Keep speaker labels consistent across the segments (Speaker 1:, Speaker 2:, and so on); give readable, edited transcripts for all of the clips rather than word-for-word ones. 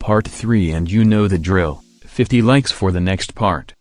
Speaker 1: Part 3, and you know the drill. 50 likes for the next part.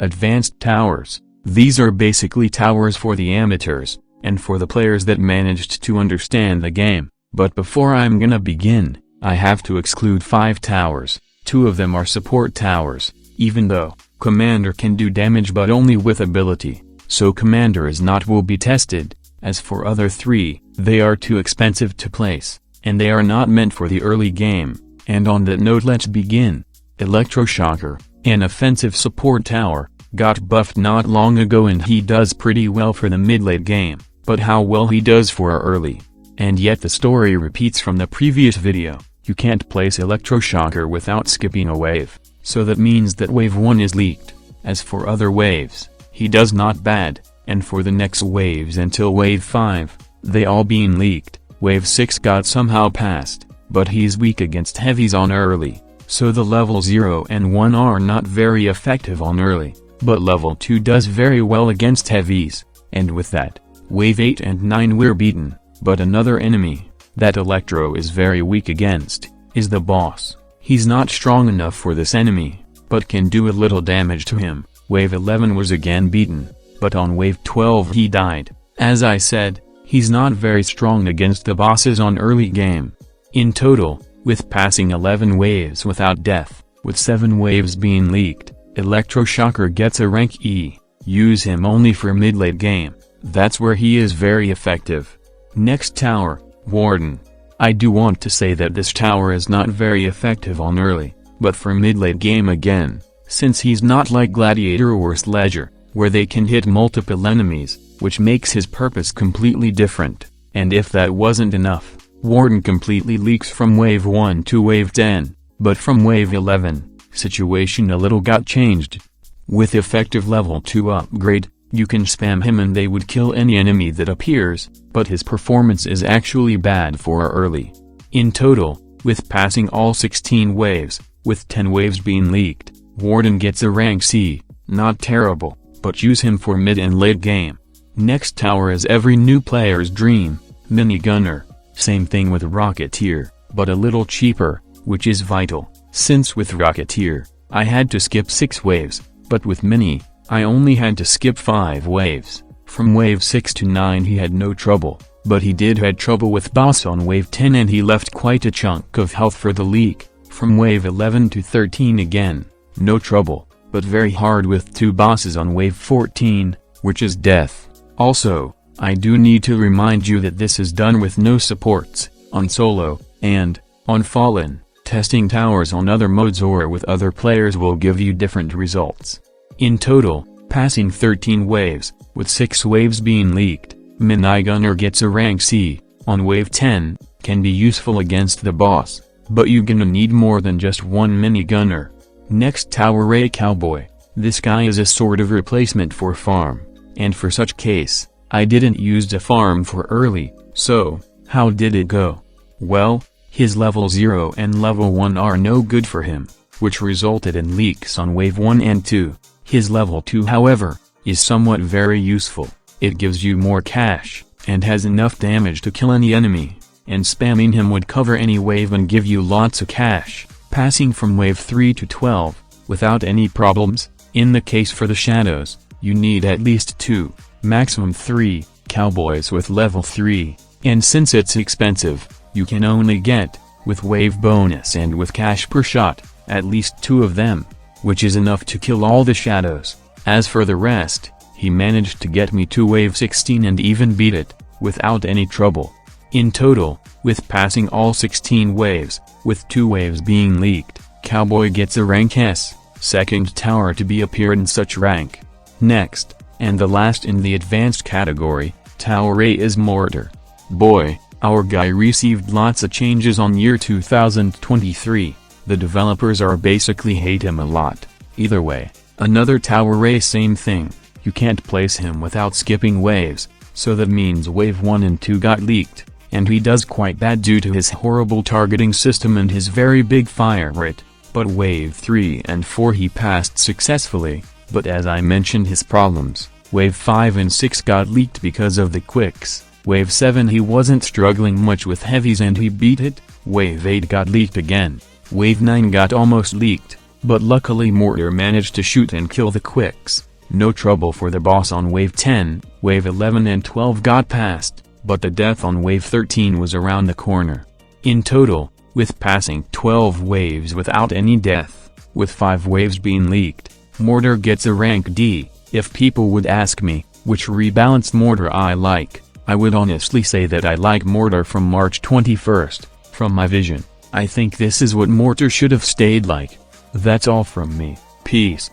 Speaker 1: Advanced towers. These are basically towers for the amateurs, and for the players that managed to understand the game. But before I'm gonna begin, I have to exclude 5 towers. 2 of them are support towers, even though Commander can do damage but only with ability, so Commander is not will be tested. As for other 3, they are too expensive to place, and they are not meant for the early game. And on that note, let's begin. Electroshocker, an offensive support tower, got buffed not long ago and he does pretty well for the mid-late game, but how well he does for early. And yet the story repeats from the previous video. You can't place Electroshocker without skipping a wave, so that means that wave 1 is leaked. As for other waves, he does not bad, and for the next waves until wave 5, they all been leaked. Wave 6 got somehow passed, but he's weak against heavies on early, so the level 0 and 1 are not very effective on early, but level 2 does very well against heavies, and with that, wave 8 and 9 we're beaten. But another enemy, that Electro is very weak against, is the boss. He's not strong enough for this enemy, but can do a little damage to him. Wave 11 was again beaten, but on wave 12 he died. As I said, he's not very strong against the bosses on early game. In total, with passing 11 waves without death, with 7 waves being leaked, Electroshocker gets a rank E. Use him only for mid-late game, that's where he is very effective. Next tower, Warden. I do want to say that this tower is not very effective on early, but for mid-late game again, since he's not like Gladiator or Sledger, where they can hit multiple enemies, which makes his purpose completely different. And if that wasn't enough, Warden completely leaks from wave 1 to wave 10, but from wave 11, situation a little got changed. With effective level 2 upgrade, you can spam him and they would kill any enemy that appears, but his performance is actually bad for early. In total, with passing all 16 waves, with 10 waves being leaked, Warden gets a rank C. Not terrible, but use him for mid and late game. Next tower is every new player's dream, Minigunner. Same thing with Rocketeer, but a little cheaper, which is vital, since with Rocketeer, I had to skip 6 waves, but with Mini, I only had to skip 5 waves. From wave 6 to 9 he had no trouble, but he did had trouble with boss on wave 10 and he left quite a chunk of health for the leak. From wave 11 to 13 again, no trouble, but very hard with 2 bosses on wave 14, which is death. Also, I do need to remind you that this is done with no supports, on solo, and, on Fallen. Testing towers on other modes or with other players will give you different results. In total, passing 13 waves, with 6 waves being leaked, Minigunner gets a rank C. On wave 10, can be useful against the boss, but you gonna need more than just one Minigunner. Next tower, Ray Cowboy. This guy is a sort of replacement for farm, and for such case, I didn't use a farm for early, so, how did it go? Well, his level 0 and level 1 are no good for him, which resulted in leaks on wave 1 and 2. His level 2 however, is somewhat very useful. It gives you more cash, and has enough damage to kill any enemy, and spamming him would cover any wave and give you lots of cash, passing from wave 3 to 12, without any problems. In the case for the shadows, you need at least 2, maximum 3, cowboys with level 3, and since it's expensive, you can only get, with wave bonus and with cash per shot, at least 2 of them, which is enough to kill all the shadows. As for the rest, he managed to get me to wave 16 and even beat it, without any trouble. In total, with passing all 16 waves, with 2 waves being leaked, Cowboy gets a rank S, second tower to be appear in such rank. Next, and the last in the advanced category, Tower A is Mortar. Boy, our guy received lots of changes on year 2023. The developers are basically hate him a lot. Either way, another Tower A same thing, you can't place him without skipping waves, so that means wave 1 and 2 got leaked, and he does quite bad due to his horrible targeting system and his very big fire rate, but wave 3 and 4 he passed successfully, but as I mentioned his problems, wave 5 and 6 got leaked because of the quicks. Wave 7 he wasn't struggling much with heavies and he beat it. Wave 8 got leaked again, Wave 9 got almost leaked, but luckily Mortar managed to shoot and kill the Quicks. No trouble for the boss on Wave 10, Wave 11 and 12 got past, but the death on Wave 13 was around the corner. In total, with passing 12 waves without any death, with 5 waves being leaked, Mortar gets a rank D. If people would ask me, which rebalanced Mortar I like, I would honestly say that I like Mortar from March 21st, from my vision. I think this is what Mortar should have stayed like. That's all from me. Peace.